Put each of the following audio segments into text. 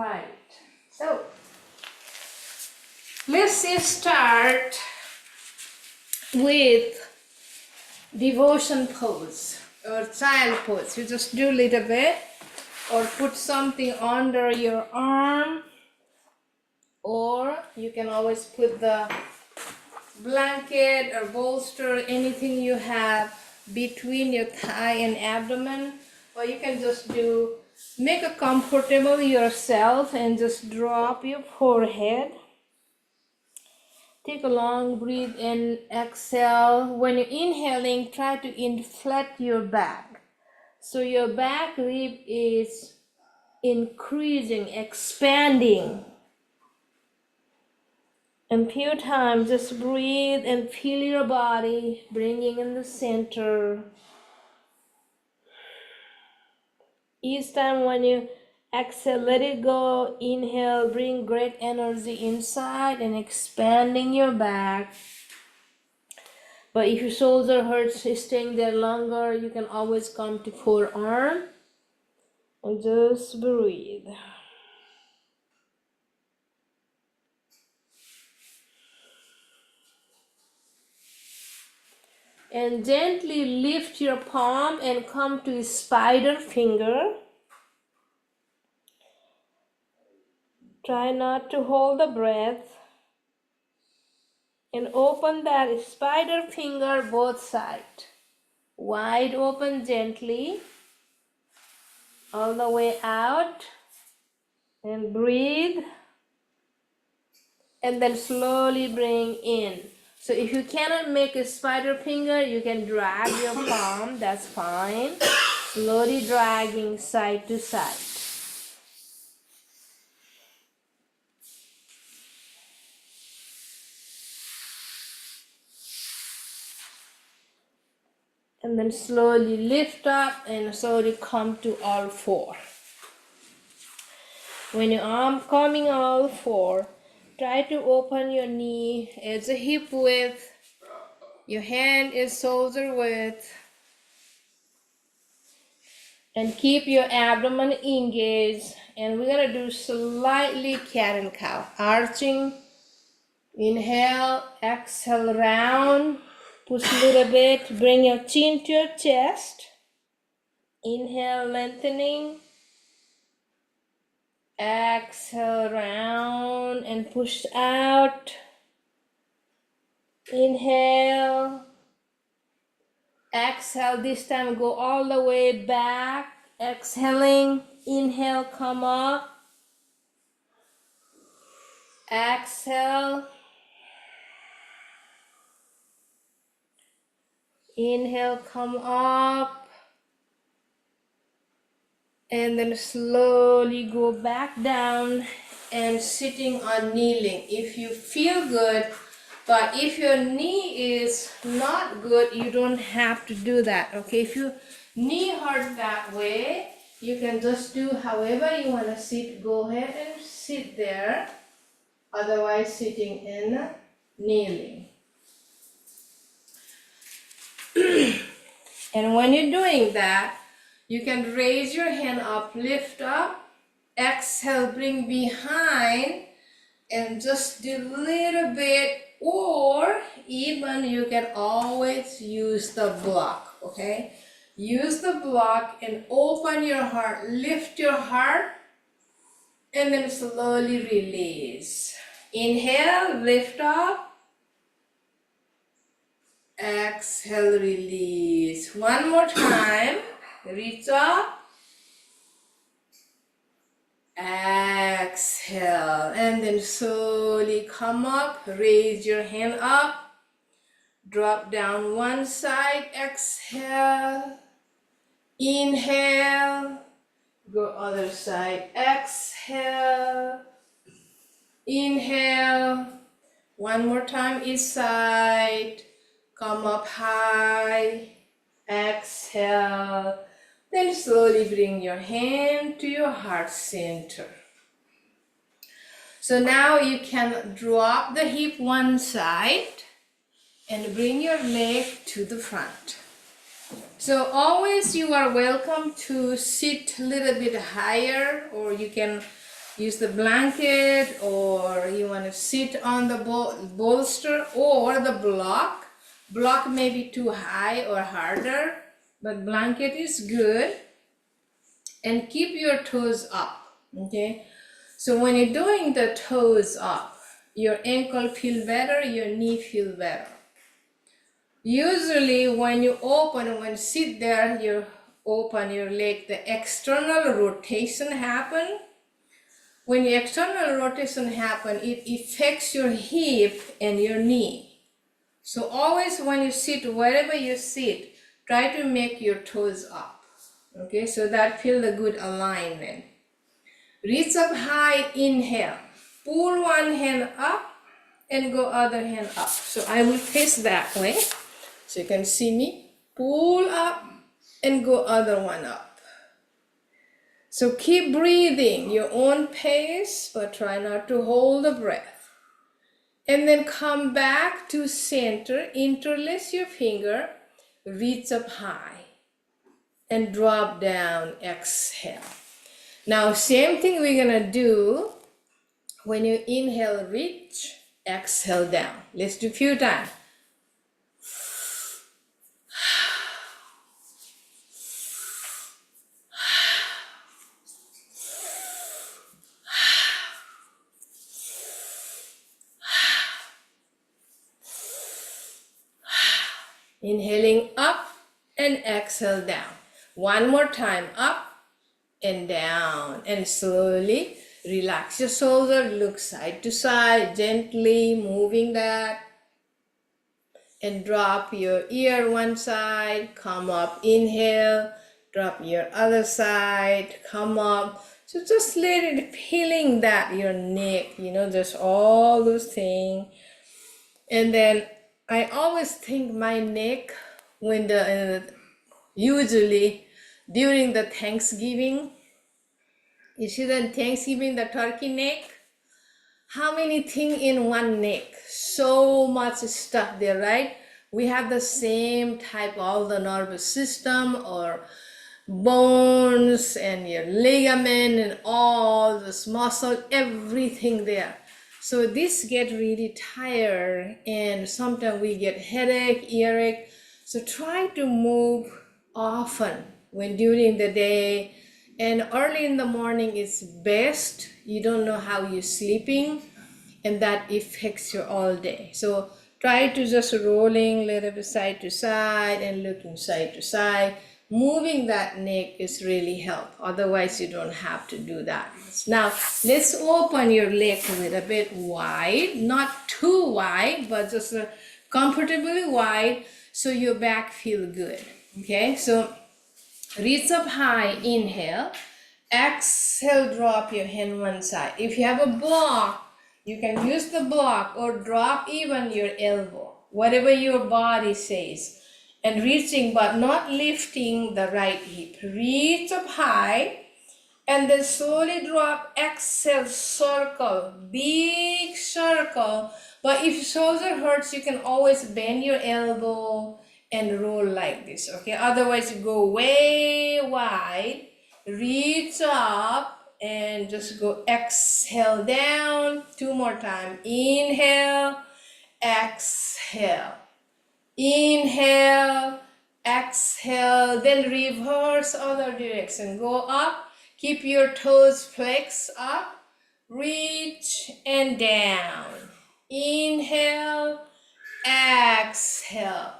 right. So let's start with devotion pose or child pose. You just do a little bit, or put something under your arm, or you can always put the blanket or bolster, anything you have between your thigh and abdomen, or you can just make it comfortable yourself and just drop your forehead. Take a long breath and exhale. When you're inhaling, try to inflate your back. So your back rib is increasing, expanding. And few times, just breathe and feel your body bringing in the center. Each time when you exhale, let it go. Inhale, bring great energy inside and expanding your back. But if your shoulder hurts staying there longer, you can always come to forearm and just breathe. And gently lift your palm and come to a spider finger. Try not to hold the breath. And open that spider finger both sides. Wide open gently. All the way out. And breathe. And then slowly bring in. So if you cannot make a spider finger, you can drag your palm. That's fine. Slowly dragging side to side. And then slowly lift up and slowly come to all four. When your arm coming all four, try to open your knee as a hip width. Your hand is shoulder width. And keep your abdomen engaged. And we're going to do slightly cat and cow. Arching. Inhale, exhale, round. Push a little bit. Bring your chin to your chest. Inhale, lengthening. Exhale, round and push out. Inhale. Exhale, this time go all the way back. Exhaling. Inhale, come up. Exhale. Inhale, come up. And then slowly go back down and sitting on kneeling. If you feel good, but if your knee is not good, you don't have to do that, okay? If your knee hurts that way, you can just do however you want to sit. Go ahead and sit there. Otherwise, sitting in kneeling. And when you're doing that, you can raise your hand up, lift up, exhale, bring behind, and just do a little bit, or even you can always use the block, okay? Use the block and open your heart, lift your heart, and then slowly release. Inhale, lift up. Exhale, release. One more time. Reach up. Exhale. And then slowly come up. Raise your hand up. Drop down one side. Exhale. Inhale. Go other side. Exhale. Inhale. One more time each side. Come up high. Exhale. Then slowly bring your hand to your heart center. So now you can drop the hip one side and bring your leg to the front. So always you are welcome to sit a little bit higher, or you can use the blanket, or you want to sit on the bolster or the block. Block may be too high or harder, but blanket is good. And keep your toes up, okay? So when you're doing the toes up, your ankle feel better, your knee feel better. Usually when you sit there, you open your leg, the external rotation happen. When the external rotation happen, it affects your hip and your knee. So always when you sit, wherever you sit, try to make your toes up, okay? So that feel the good alignment. Reach up high, inhale. Pull one hand up and go other hand up. So I will face that way. So you can see me. Pull up and go other one up. So keep breathing your own pace, but try not to hold the breath. And then come back to center, interlace your finger, reach up high, and drop down, exhale. Now, same thing we're gonna do when you inhale, reach, exhale down. Let's do a few times. Inhaling up and exhale down. One more time, up and down, and slowly relax your shoulder, look side to side, gently moving that, and drop your ear one side, come up, inhale, drop your other side, come up. So just let it feeling that your neck, just all those things. And then I always think my neck when usually during the Thanksgiving, you see the Thanksgiving, the turkey neck, how many things in one neck? So much stuff there, right? We have the same type, all the nervous system or bones and your ligament and all this muscle, everything there. So this get really tired, and sometimes we get headache, earache. So try to move often when during the day, and early in the morning is best. You don't know how you're sleeping, and that affects you all day. So try to just rolling a little bit side to side and looking side to side. Moving that neck is really help. Otherwise, you don't have to do that. Now, let's open your leg a little bit wide, not too wide, but just comfortably wide, so your back feel good. Okay, so reach up high, inhale, exhale, drop your hand one side. If you have a block, you can use the block or drop even your elbow, whatever your body says. And reaching but not lifting the right hip. Reach up high and then slowly drop, exhale, circle, big circle. But if shoulder hurts, you can always bend your elbow and roll like this, okay? Otherwise, go way wide, reach up and just go exhale down. Two more times. Inhale, exhale. Inhale, exhale, then reverse other direction. Go up, keep your toes flexed up, reach and down. Inhale, exhale.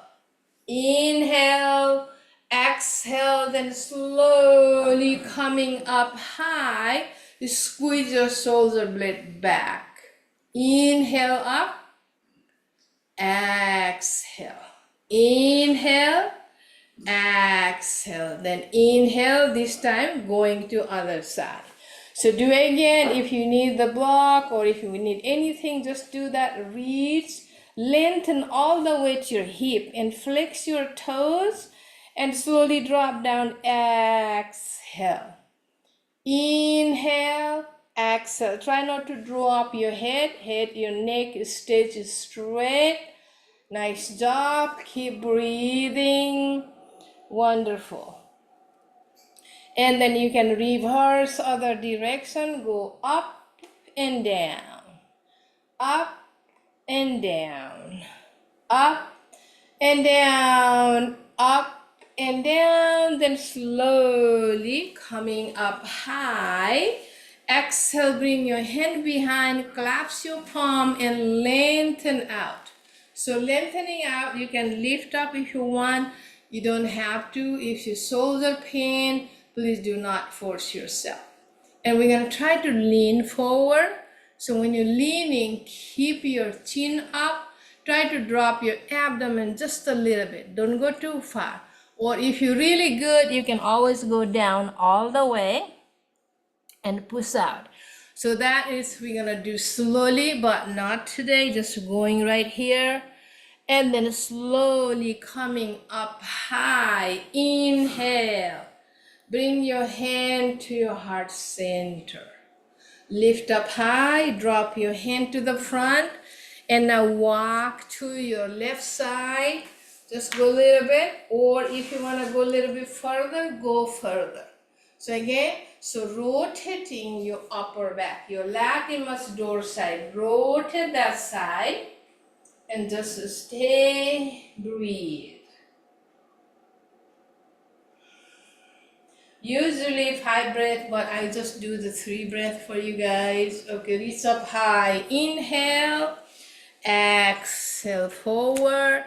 Inhale, exhale, then slowly coming up high, you squeeze your shoulder blade back. Inhale up, exhale. Inhale, exhale, then inhale, this time going to other side. So do again. If you need the block or if you need anything, just do that. Reach, lengthen all the way to your hip and flex your toes and slowly drop down. Exhale. Inhale, exhale. Try not to drop your head. Your neck stays straight. Nice job. Keep breathing. Wonderful. And then you can reverse other direction, go up and down, up and down, up and down, up and down, then slowly coming up high. Exhale, bring your hand behind, clasp your palm and lengthen out. So lengthening out, you can lift up if you want. You don't have to. If you shoulder pain, please do not force yourself. And we're going to try to lean forward. So when you're leaning, keep your chin up. Try to drop your abdomen just a little bit. Don't go too far. Or if you're really good, you can always go down all the way and push out. So that is, we're going to do slowly, but not today. Just going right here. And then slowly coming up high. Inhale. Bring your hand to your heart center. Lift up high, drop your hand to the front, and now walk to your left side. Just go a little bit, or if you want to go a little bit further, go further. So again, so rotating your upper back, your latissimus dorsi, rotate that side, and just stay, breathe. Usually 5 breaths, but I just do the 3 breaths for you guys. Okay, reach up high. Inhale, exhale forward,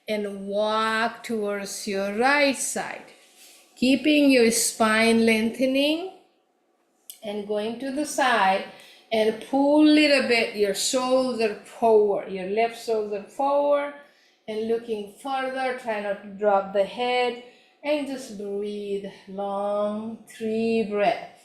and walk towards your right side. Keeping your spine lengthening and going to the side, and pull a little bit your shoulder forward, your left shoulder forward, and looking further. Try not to drop the head. And just breathe long, 3 breaths.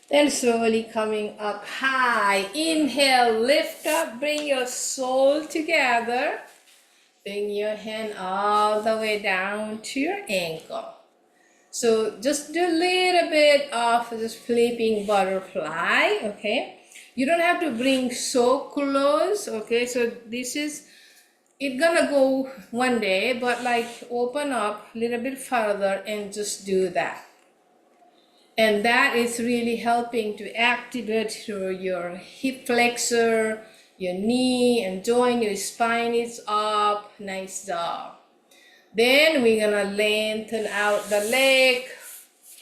Then slowly coming up high. Inhale, lift up, bring your soul together. Bring your hand all the way down to your ankle. So just do a little bit of just flipping butterfly, okay? You don't have to bring so close, okay? So this is, it's gonna go one day, but like open up a little bit further and just do that. And that is really helping to activate your hip flexor, your knee, and join your spine is up. Nice job. Then we're gonna lengthen out the leg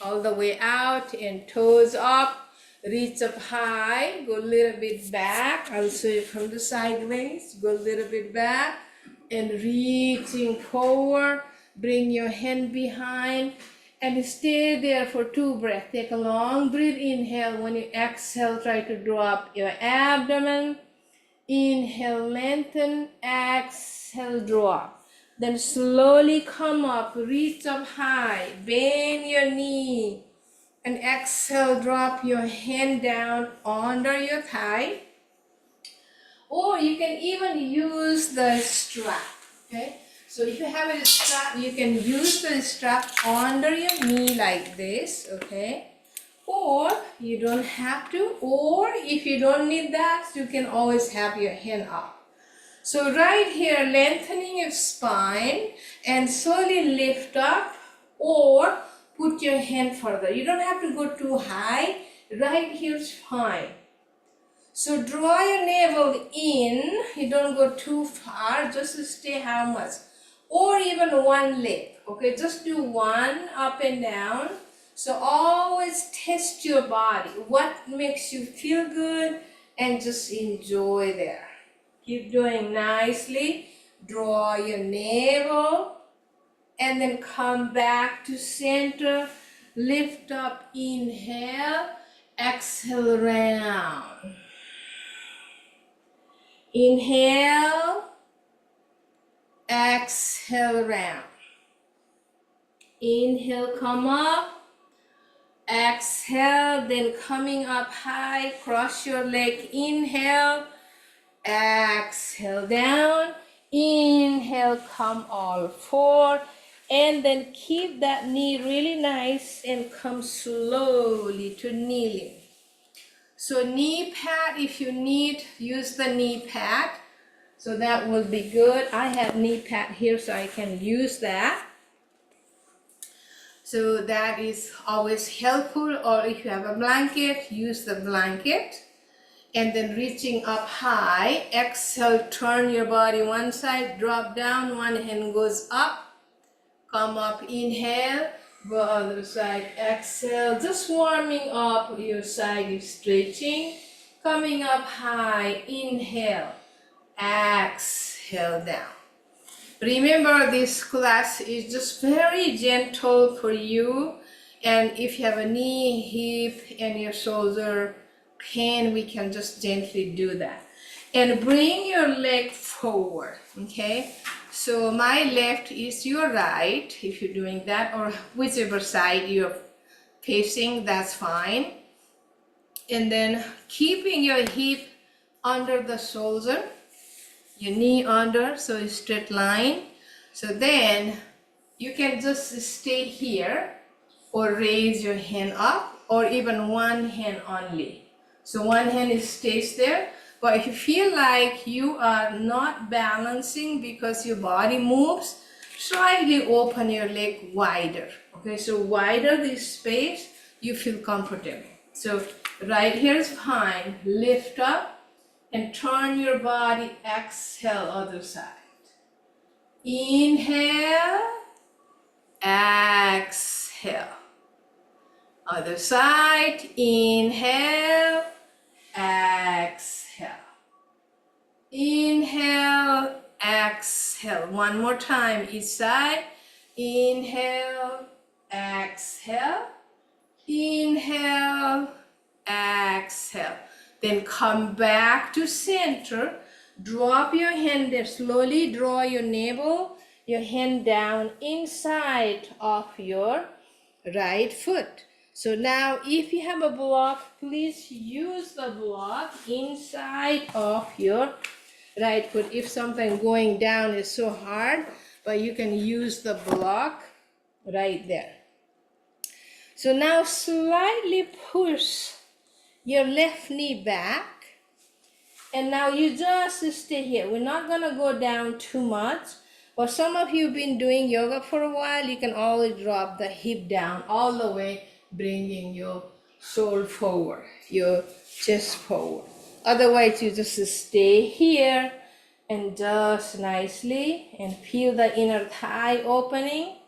all the way out and toes up. Reach up high, go a little bit back. I'll show you from the sideways. Go a little bit back and reaching forward. Bring your hand behind and stay there for 2 breaths. Take a long breath. Inhale. When you exhale, try to drop your abdomen. Inhale, lengthen. Exhale, drop. Then slowly come up, reach up high, bend your knee, and exhale, drop your hand down under your thigh. Or you can even use the strap, okay? So if you have a strap, you can use the strap under your knee like this, okay? Or you don't have to, or if you don't need that, you can always have your hand up. So right here, lengthening your spine and slowly lift up, or put your hand further. You don't have to go too high. Right here is fine. So draw your navel in. You don't go too far. Just stay how much? Or even one leg. Okay, just do one up and down. So always test your body. What makes you feel good, and just enjoy there. Keep doing nicely. Draw your navel and then come back to center. Lift up, inhale, exhale round. Inhale, exhale round. Inhale, come up. Exhale, then coming up high, cross your leg. Inhale. Exhale down, inhale, come all 4, and then keep that knee really nice and come slowly to kneeling. So knee pad, if you need, use the knee pad. So that will be good. I have knee pad here, so I can use that. So that is always helpful. Or if you have a blanket, use the blanket. And then reaching up high, exhale, turn your body one side, drop down, one hand goes up, come up, inhale, go other side, exhale, just warming up your side is stretching, coming up high, inhale, exhale down. Remember, this class is just very gentle for you, and if you have a knee, hip, and your shoulder pain, we can just gently do that. And bring your leg forward, okay? So my left is your right, if you're doing that, or whichever side you're facing, that's fine. And then keeping your hip under the shoulder, your knee under, so a straight line. So then you can just stay here or raise your hand up, or even one hand only. So one hand stays there, but if you feel like you are not balancing because your body moves, slightly open your leg wider. Okay, so wider the space, you feel comfortable. So right here is fine. Lift up and turn your body, exhale, other side. Inhale, exhale. Other side, inhale, exhale. Inhale, exhale. One more time, each side. Inhale, exhale. Inhale, exhale. Then come back to center. Drop your hand there. Slowly draw your navel, your hand down inside of your right foot. So now if you have a block, please use the block inside of your right foot. If something going down is so hard, but you can use the block right there. So now slightly push your left knee back. And now you just stay here. We're not gonna go down too much. Or some of you have been doing yoga for a while, you can always drop the hip down all the way, bringing your shoulder forward, your chest forward. Otherwise, you just stay here and just nicely and feel the inner thigh opening.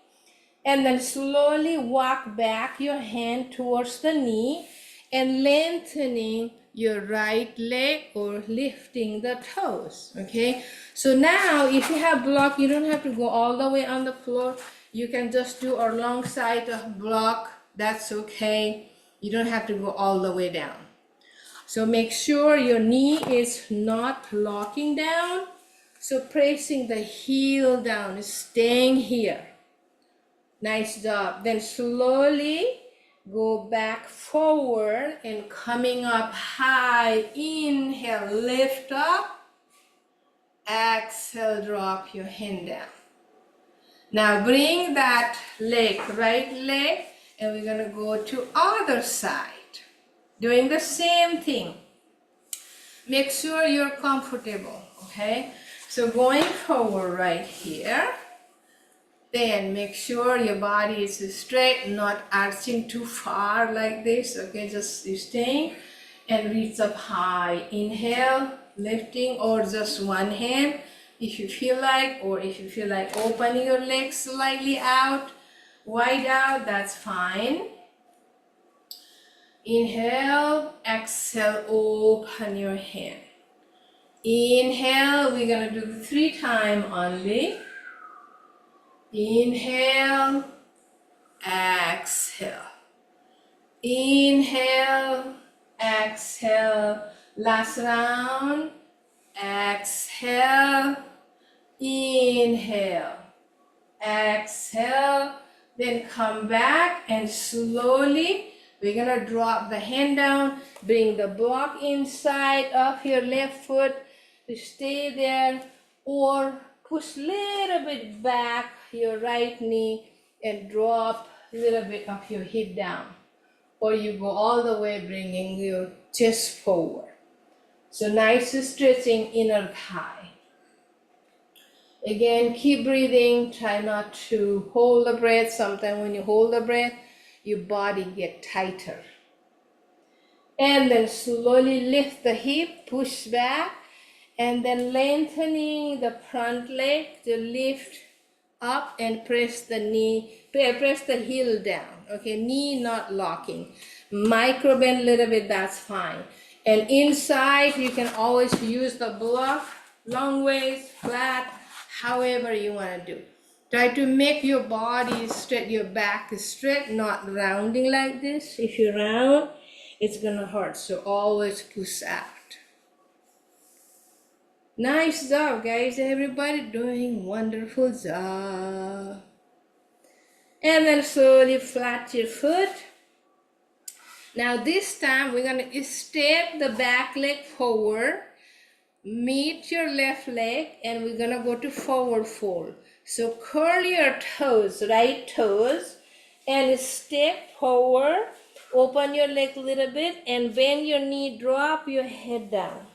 And then slowly walk back your hand towards the knee and lengthening your right leg or lifting the toes, okay? So now if you have block, you don't have to go all the way on the floor. You can just do alongside of block, that's okay. You don't have to go all the way down. So make sure your knee is not locking down. So pressing the heel down, staying here. Nice job. Then slowly go back forward and coming up high. Inhale, lift up. Exhale, drop your hand down. Now bring that leg, right leg, and we're gonna go to other side. Doing the same thing. Make sure you're comfortable, okay? So going forward right here. Then make sure your body is straight, not arching too far like this, okay? Just staying and reach up high. Inhale, lifting, or just one hand if you feel like, or if you feel like opening your legs slightly out, wide out, that's fine. Inhale, exhale, open your hand. Inhale, we're gonna do 3 times only. Inhale, exhale. Inhale, exhale. Last round. Exhale, inhale, exhale. Then come back and slowly we're gonna drop the hand down, bring the block inside of your left foot to stay there, or push a little bit back your right knee and drop a little bit of your hip down. or you go all the way bringing your chest forward. So nice stretching inner thigh. Again, keep breathing. Try not to hold the breath. Sometimes when you hold the breath, your body gets tighter. And then slowly lift the hip, push back, and then lengthening the front leg to lift up and press the knee, press the heel down. Okay, knee not locking. Micro bend a little bit, that's fine. And inside, you can always use the block, long waist, flat, however you want to do. Try to make your body straight, your back is straight, not rounding like this. If you round, it's gonna hurt, so always push out. Nice job, guys. Everybody doing wonderful job. And then slowly flat your foot. Now this time we're gonna step the back leg forward, meet your left leg, and we're gonna go to forward fold. So curl your toes, right toes, and step forward. Open your leg a little bit and bend your knee, drop your head down.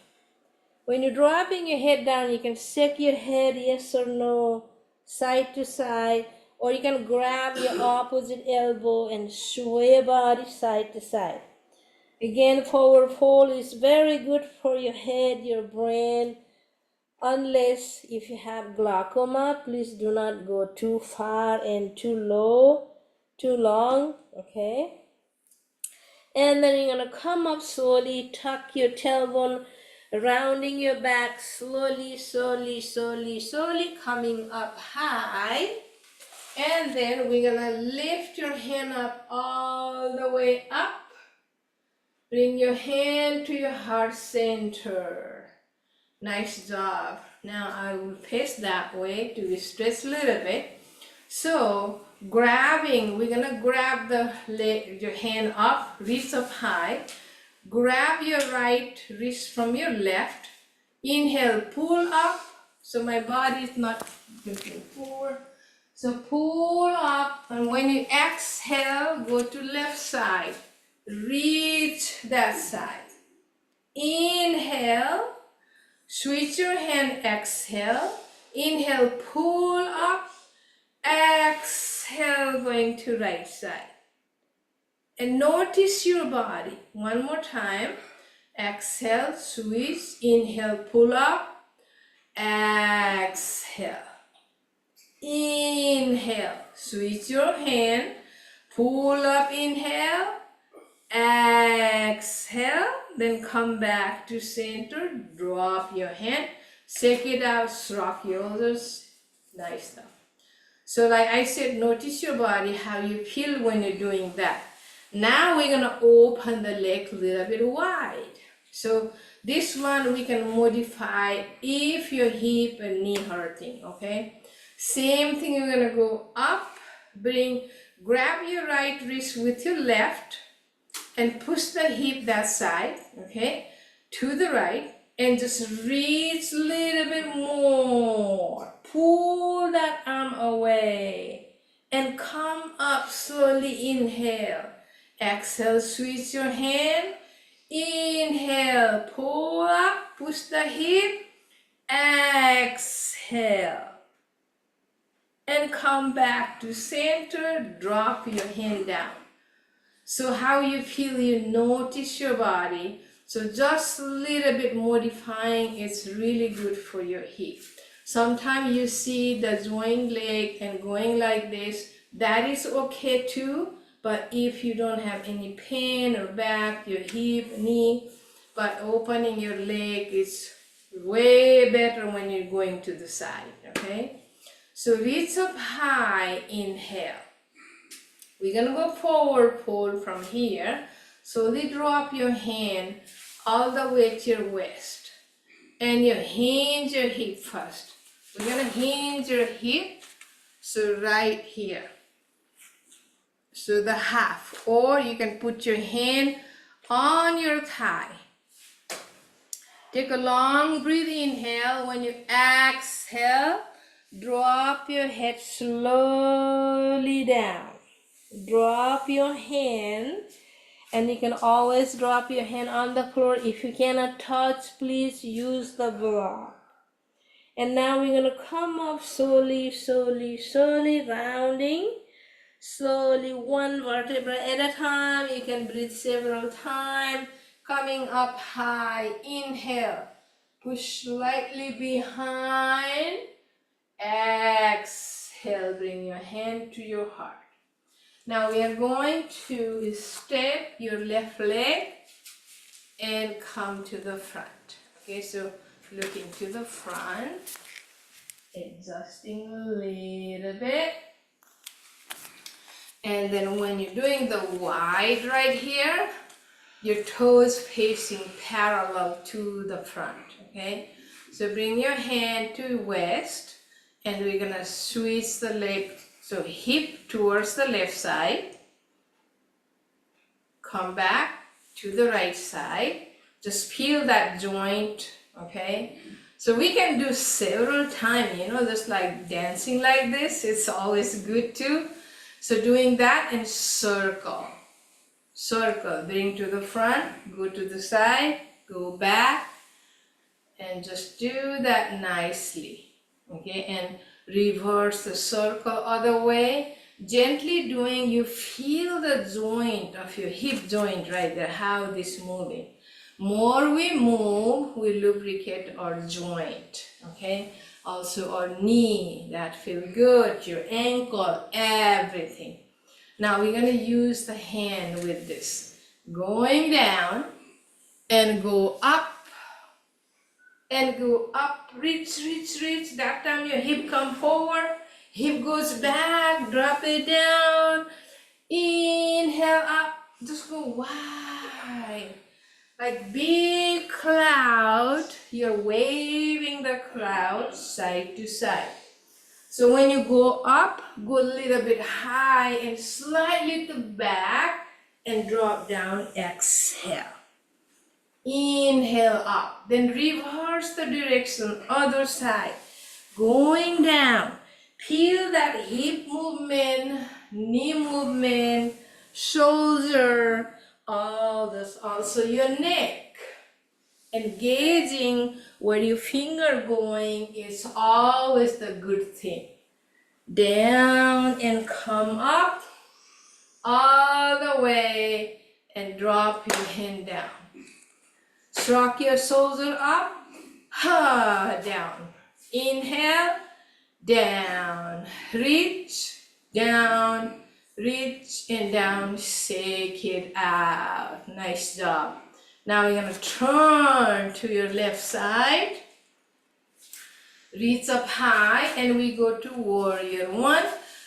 When you're dropping your head down, you can shake your head yes or no, side to side, or you can grab your opposite elbow and sway your body side to side. Again, forward fold is very good for your head, your brain, unless if you have glaucoma, please do not go too far and too low, too long, okay? And then you're gonna come up slowly, tuck your tailbone, rounding your back slowly, slowly, slowly, slowly, coming up high. And then we're gonna lift your hand up all the way up. Bring your hand to your heart center. Nice job. Now I will face that way to stretch a little bit. So grabbing, we're gonna grab the leg, your hand up, reach up high. Grab your right wrist from your left. Inhale, pull up. So my body is not looking forward. So pull up, and when you exhale, go to left side. Reach that side. Inhale, switch your hand, exhale. Inhale, pull up. Exhale, going to right side. And notice your body. One more time. Exhale, switch. Inhale, pull up. Exhale. Inhale. Switch your hand. Pull up, inhale. Exhale. Then come back to center. Drop your hand. Shake it out. Rock your shoulders. Nice stuff. So like I said, notice your body, how you feel when you're doing that. Now we're gonna open the leg a little bit wide. So this one we can modify if your hip and knee hurting, okay? Same thing, you're gonna go up, grab your right wrist with your left and push the hip that side, okay, to the right, and just reach a little bit more. Pull that arm away and come up slowly. Inhale. Exhale, switch your hand. Inhale, pull up, push the hip. Exhale. And come back to center. Drop your hand down. So how you feel, you notice your body. So just a little bit modifying, it's really good for your hip. Sometimes you see the joint leg and going like this, that is okay too. But if you don't have any pain or back, your hip, knee, but opening your leg is way better when you're going to the side, okay? So reach up high, inhale. We're gonna go forward fold from here. Slowly drop your hand all the way to your waist. And you hinge your hip first. We're gonna hinge your hip, so right here. So the half, or you can put your hand on your thigh. Take a long breath, inhale. When you exhale, drop your head slowly down. Drop your hand And you can always drop your hand on the floor. If you cannot touch, please use the block. And now we're gonna come up slowly, slowly, slowly, rounding. Slowly, one vertebra at a time. You can breathe several times. Coming up high, inhale. Push slightly behind. Exhale, bring your hand to your heart. Now we are going to step your left leg and come to the front. Okay, so looking to the front, adjusting a little bit. And then when you're doing the wide right here, your toes facing parallel to the front, okay? So bring your hand to waist, and we're gonna switch the leg, so hip towards the left side, come back to the right side, just peel that joint, okay? So we can do several times, just like dancing like this, it's always good too. So doing that and circle, bring to the front, go to the side, go back, and just do that nicely, okay? And reverse the circle other way, gently doing, you feel the joint of your hip joint right there, how this moving. More we move, we lubricate our joint, okay? Also our knee, that feel good, your ankle, everything. Now we're gonna use the hand with this, going down and go up and go up, reach, reach, reach. That time your hip come forward, hip goes back, drop it down, inhale up, just go wide. Like big cloud, you're waving the cloud side to side. So when you go up, go a little bit high and slightly to back and drop down, exhale. Inhale up, then reverse the direction, other side. Going down, feel that hip movement, knee movement, shoulder, all this, also your neck. Engaging where your finger going is always the good thing. Down and come up, all the way, and drop your hand down. Stroke your shoulder up, down. Inhale, down, reach, down, reach, and down, shake it out. Nice job. Now you're gonna turn to your left side, reach up high, and we go to warrior one.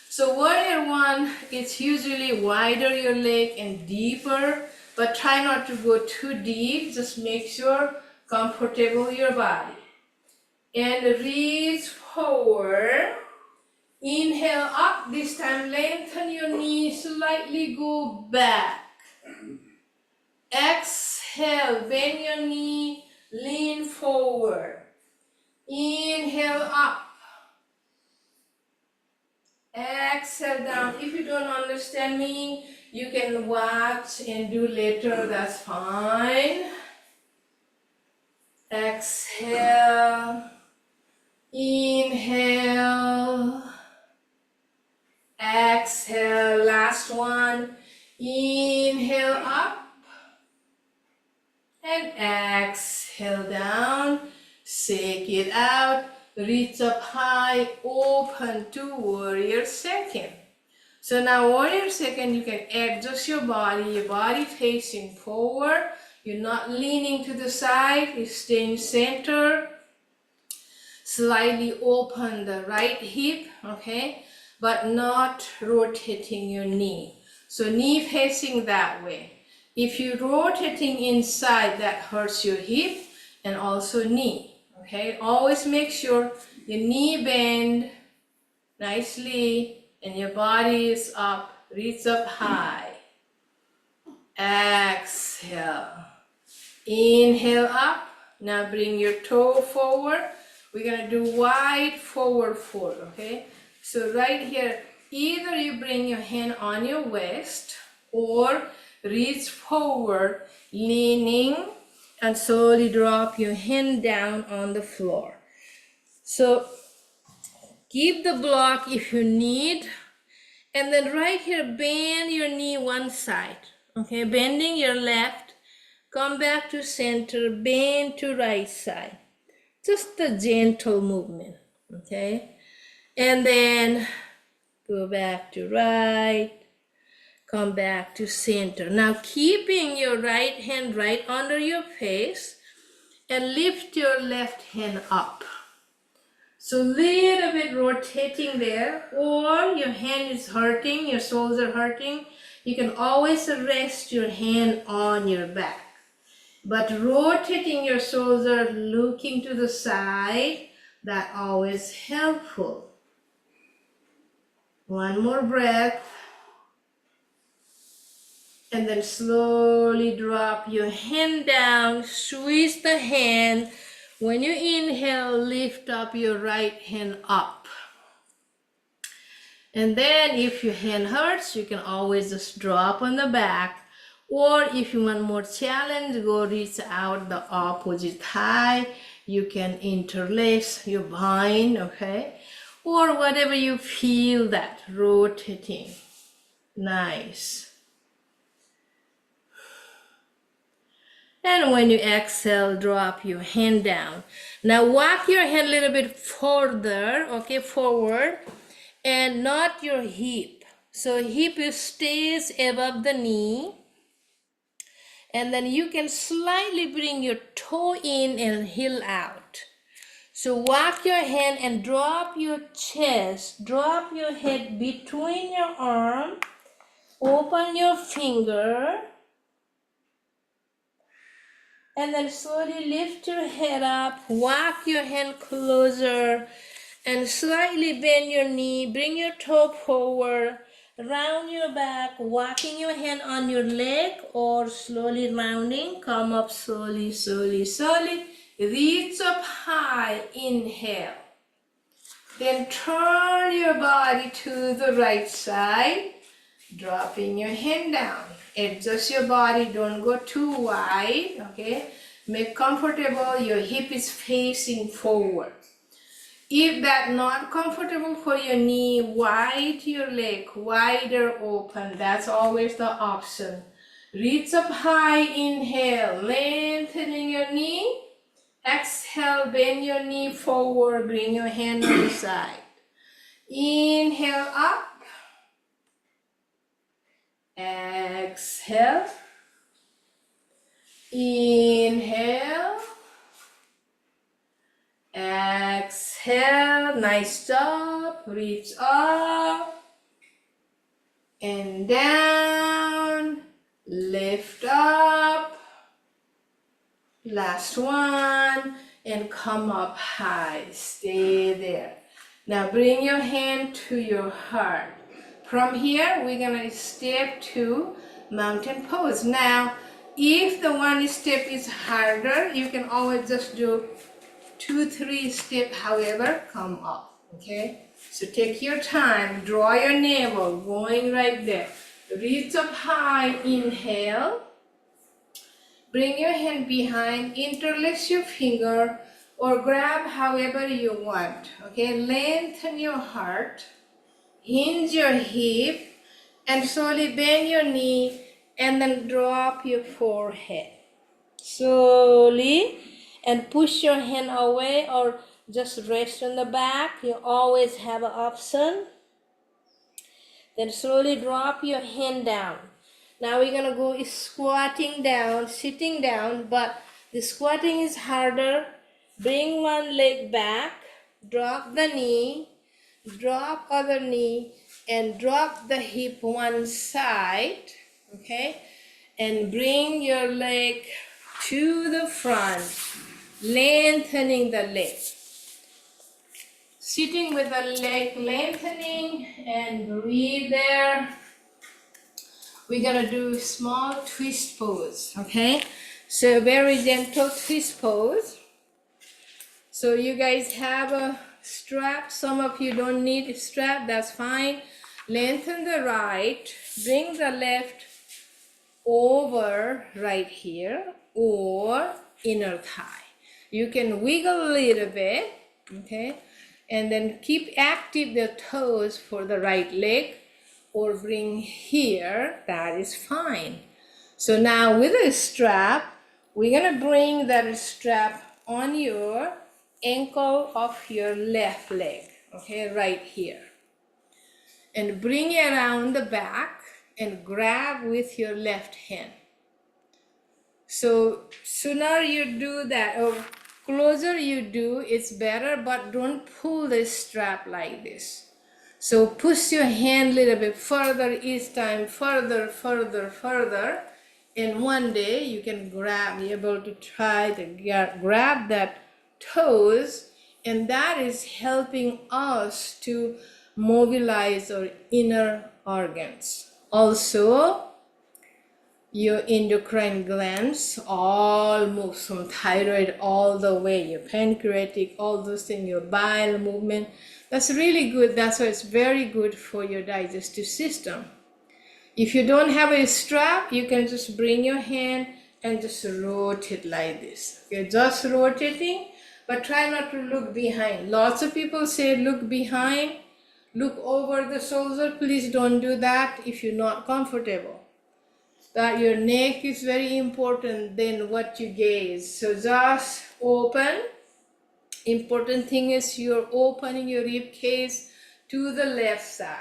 So warrior one, it's usually wider your leg and deeper, but try not to go too deep. Just make sure comfortable your body. And reach forward. Inhale up, this time lengthen your knees, slightly go back. Exhale, bend your knee, lean forward. Inhale up. Exhale down. If you don't understand me, you can watch and do later, that's fine. Exhale. Inhale. Exhale, last one. Inhale up. And exhale down, shake it out, reach up high, open to warrior second. So now warrior second, you can adjust your body facing forward. You're not leaning to the side, you stay in center. Slightly open the right hip, okay, but not rotating your knee. So knee facing that way. If you're rotating inside, that hurts your hip and also knee, okay? Always make sure your knee bend nicely and your body is up, reach up high. Exhale. Inhale up. Now bring your toe forward. We're gonna do wide forward fold, okay? So right here, either you bring your hand on your waist or reach forward, leaning, and slowly drop your hand down on the floor. So keep the block if you need, and then right here, bend your knee one side, okay? Bending your left, come back to center, bend to right side. Just a gentle movement, okay? And then go back to right, come back to center. Now keeping your right hand right under your face and lift your left hand up. So little bit rotating there, or your hand is hurting, your shoulders are hurting, you can always rest your hand on your back. But rotating your shoulder, looking to the side, that always helpful. One more breath. And then slowly drop your hand down, squeeze the hand. When you inhale, lift up your right hand up. And then if your hand hurts, you can always just drop on the back. Or if you want more challenge, go reach out the opposite thigh. You can interlace your bind, okay? Or whatever you feel that rotating. Nice. And when you exhale, drop your hand down. Now walk your hand a little bit further, okay, forward, and not your hip. So hip stays above the knee. And then you can slightly bring your toe in and heel out. So walk your hand and drop your chest, drop your head between your arm, open your finger, and then slowly lift your head up, walk your hand closer, and slightly bend your knee, bring your toe forward, round your back, walking your hand on your leg, or slowly rounding, come up slowly, slowly, slowly, reach up high, inhale. Then turn your body to the right side, dropping your hand down. Adjust your body, don't go too wide, okay? Make comfortable, your hip is facing forward. If that's not comfortable for your knee, wide your leg, wider open, that's always the option. Reach up high, inhale, lengthening your knee. Exhale, bend your knee forward, bring your hand on the side. Inhale up. Exhale, inhale, exhale, nice job, reach up and down, lift up, last one, and come up high, stay there. Now bring your hand to your heart. From here, we're gonna step to mountain pose. Now, if the one step is harder, you can always just do 2-3 steps, however, come up, okay? So take your time, draw your navel, going right there. Reach up high, inhale. Bring your hand behind, interlace your finger, or grab however you want, okay? Lengthen your heart. Hinge your hip and slowly bend your knee and then drop your forehead. Slowly, and push your hand away or just rest on the back. You always have an option. Then slowly drop your hand down. Now we're gonna go squatting down, sitting down, but the squatting is harder. Bring one leg back, drop the knee, drop other knee, and drop the hip one side, okay? And bring your leg to the front, lengthening the leg. Sitting with the leg lengthening and breathe there. We're gonna do small twist pose, okay? So very gentle twist pose. So you guys have a strap. Some of you don't need a strap, that's fine. Lengthen the right, bring the left over right here or inner thigh. You can wiggle a little bit, okay? And then keep active the toes for the right leg or bring here, that is fine. So now with a strap, we're gonna bring that strap on your ankle of your left leg, okay, right here. And bring it around the back and grab with your left hand. So sooner you do that, or closer you do, it's better, but don't pull the strap like this. So push your hand a little bit further each time, further, further, further, and one day you can be able to try to grab that toes, and that is helping us to mobilize our inner organs. Also, your endocrine glands all move, from thyroid all the way, your pancreatic, all those things, your bile movement. That's really good. That's why it's very good for your digestive system. If you don't have a strap, you can just bring your hand and just rotate like this. Okay, just rotating, but try not to look behind. Lots of people say look behind, look over the shoulder. Please don't do that if you're not comfortable. That your neck is very important than what you gaze. So just open. Important thing is you're opening your rib cage to the left side.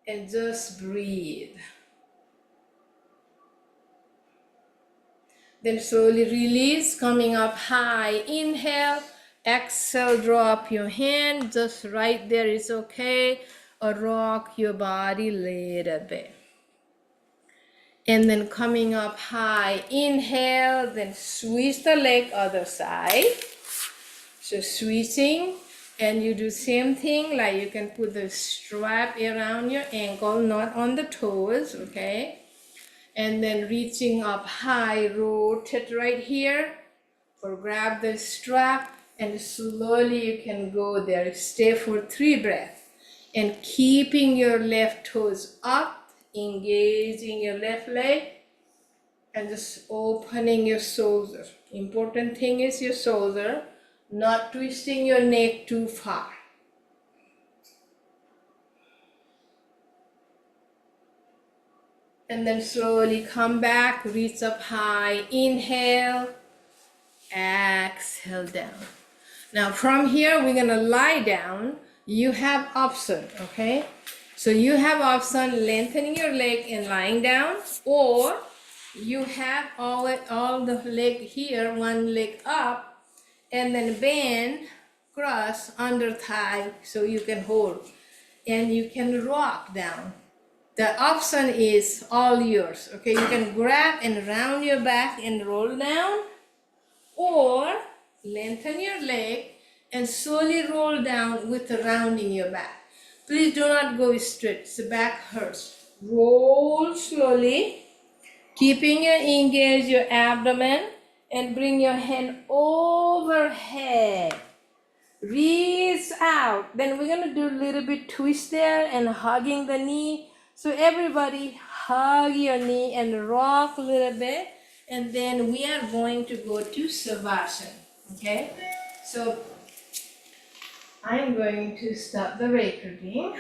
And just breathe. Then slowly release, coming up high. Inhale, exhale, drop your hand. Just right there is okay. Or rock your body a little bit. And then coming up high, inhale, then switch the leg other side. So switching, and you do same thing, like you can put the strap around your ankle, not on the toes, okay? And then reaching up high, rotate right here, or grab the strap, and slowly you can go there. Stay for 3 breaths, and keeping your left toes up, engaging your left leg, and just opening your shoulder. Important thing is your shoulder, not twisting your neck too far. And then slowly come back, reach up high, inhale, exhale down. Now from here, we're gonna lie down. You have option, okay? So you have option lengthening your leg and lying down, or you have all the leg here, one leg up, and then bend, cross under thigh so you can hold, and you can rock down. The option is all yours, okay? You can grab and round your back and roll down, or lengthen your leg and slowly roll down with rounding your back. Please do not go straight, the back hurts. Roll slowly, keeping you engage your abdomen, and bring your hand overhead. Reach out. Then we're gonna do a little bit twist there and hugging the knee. So everybody hug your knee and rock a little bit. And then we are going to go to Savasana, okay? So I'm going to stop the recording.